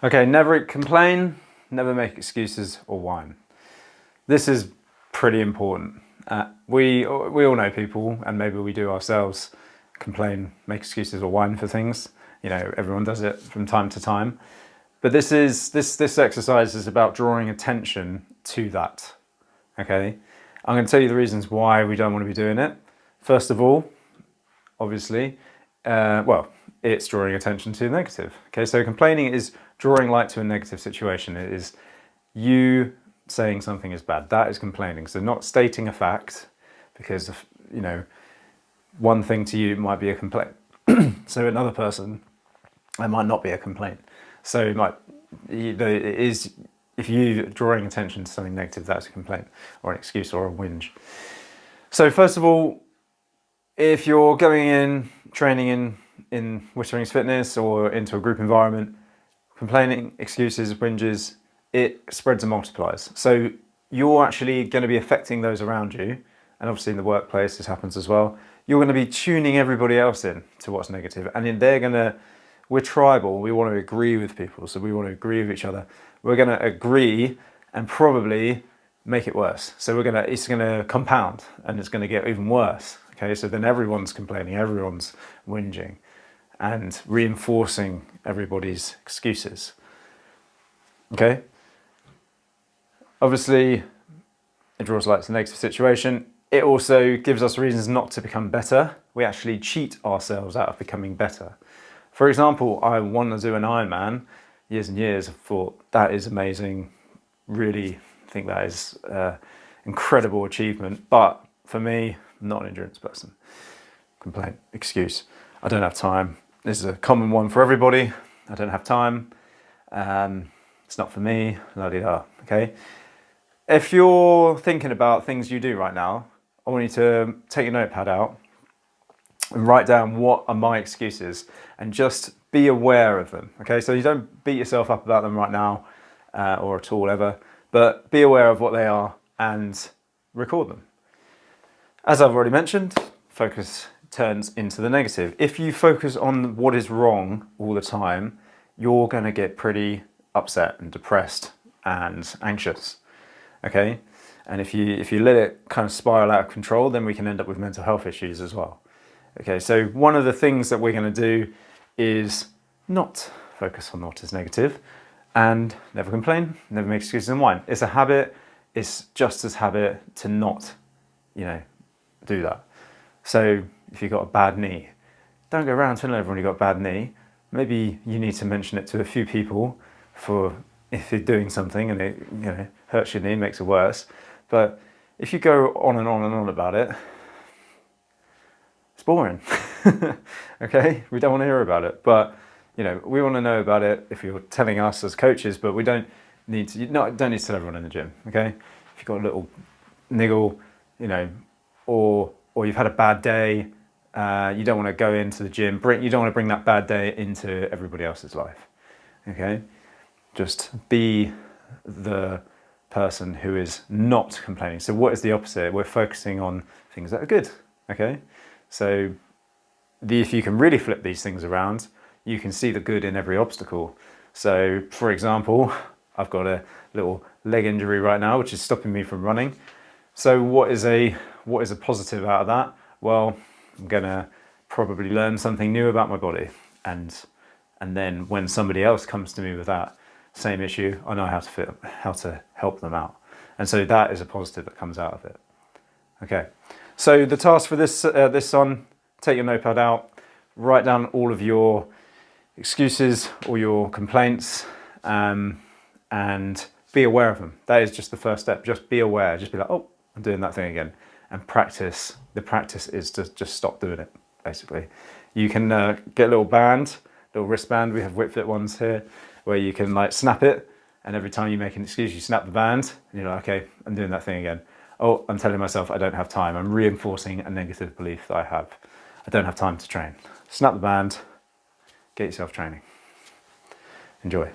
Okay, never complain, never make excuses or whine. This is pretty important. We all know people, and maybe we do ourselves, complain, make excuses or whine for things. You know, everyone does it from time to time. But this exercise is about drawing attention to that. Okay, I'm going to tell you the reasons why we don't want to be doing it. First of all, obviously, well, it's drawing attention to the negative. Okay, so complaining is drawing light to a negative situation. It is you saying something is bad. That is complaining. So not stating a fact, because you know, one thing to you might be a complaint. So another person, it might not be a complaint. So it is, if you're drawing attention to something negative, that's a complaint or an excuse or a whinge. So first of all, if you're going in, training in Wittering's Fitness or into a group environment, complaining, excuses, whinges, it spreads and multiplies. So you're actually going to be affecting those around you. And obviously in the workplace, this happens as well. You're going to be tuning everybody else in to what's negative. And then they're going to, we're tribal, we want to agree with people. So we want to agree with each other. We're going to agree and probably make it worse. So it's going to compound and it's going to get even worse. Okay, so then everyone's complaining, everyone's whinging and reinforcing everybody's excuses. Okay, obviously it draws light to the negative situation. It also gives us reasons not to become better. We actually cheat ourselves out of becoming better. For example, I want to do an Ironman years and years. I thought that is amazing. Really think that is incredible achievement. But for me, I'm not an endurance person. Complaint, excuse. I don't have time. This is a common one for everybody. I don't have time. It's not for me. La-di-da. Okay. If you're thinking about things you do right now, I want you to take your notepad out and write down what are my excuses and just be aware of them. Okay, so you don't beat yourself up about them right now or at all ever, but be aware of what they are and record them. As I've already mentioned, focus turns into the negative. If you focus on what is wrong all the time, you're going to get pretty upset and depressed and anxious. Okay, and if you let it kind of spiral out of control, then we can end up with mental health issues as well. Okay, so one of the things that we're going to do is not focus on what is negative and never complain, never make excuses and whine. It's a habit. It's just as habit to not, you know, do that. So if you've got a bad knee, don't go around telling everyone you've got a bad knee. Maybe you need to mention it to a few people for if you're doing something and it, you know, hurts your knee, makes it worse. But if you go on and on and on about it, it's boring. Okay, we don't want to hear about it, but you know, we want to know about it if you're telling us as coaches, but we don't need to, don't need to tell everyone in the gym. Okay, if you've got a little niggle, you know, or you've had a bad day, you don't want to go into the gym, you don't want to bring that bad day into everybody else's life. Okay, just be the person who is not complaining. So what is the opposite? We're focusing on things that are good. Okay, so if you can really flip these things around, you can see the good in every obstacle. So for example, I've got a little leg injury right now, which is stopping me from running. So what is a positive out of that? Well, I'm gonna probably learn something new about my body, and then when somebody else comes to me with that same issue, I know how to help them out. And so that is a positive that comes out of it. Okay, so the task for this one, take your notepad out, write down all of your excuses or your complaints, and be aware of them. That is just the first step. Just be aware. Just be like, oh, I'm doing that thing again. And practice. The practice is to just stop doing it, basically. You can get a little band, little wristband. We have WhitFit ones here, where you can like snap it, and every time you make an excuse, you snap the band, and you're like, okay, I'm doing that thing again. Oh, I'm telling myself I don't have time. I'm reinforcing a negative belief that I have. I don't have time to train. Snap the band, get yourself training. Enjoy.